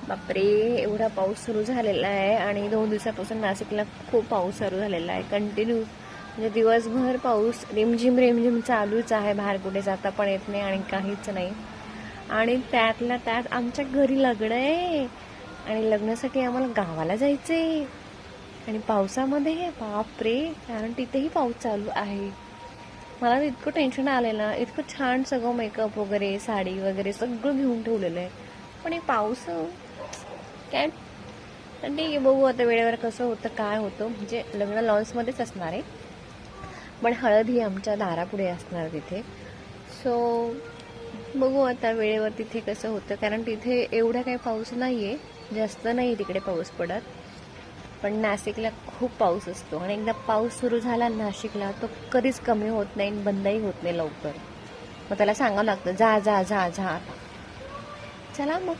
बापरे, एवढा पाऊस सुरू झालेला आहे आणि 2 दिवसापासून नाशिकला खूप पाऊस सुरू झालेला आहे. कंटिन्यू म्हणजे दिवसभर पाऊस रिमझिम रिमझिम चालूच आहे. बाहेर कुठे जाता पण येत नाही आणि काहीच नाही. आणि त्यातल्या त्यात आमच्या घरी लग्न आहे आणि लग्नासाठी आम्हाला गावाला जायचं आहे आणि पावसामध्ये बापरे, कारण तिथेही पाऊस चालू आहे. मला इतकं टेन्शन आलेलं, इतकं छान सगळं मेकअप वगैरे साडी वगैरे सगळं घेऊन ठेवलेलं आहे, पण हे पाऊस काय. पण ठीक आहे, बघू आता वेळेवर कसं होतं काय होतं. म्हणजे लग्न लॉन्समध्येच असणार आहे, पण हळद ही आमच्या दारापुढे असणार तिथे. सो बघू आता वेळेवर तिथे कसं होतं, कारण तिथे एवढा काही पाऊस नाही आहे, जास्त नाही तिकडे पाऊस पडत. पण नाशिकला खूप पाऊस असतो आणि एकदा पाऊस सुरू झाला नाशिकला तो कधीच कमी होत नाही, बंदही होत नाही लवकर. मग त्याला सांगावं लागतं जा जा जा जा. चला मग.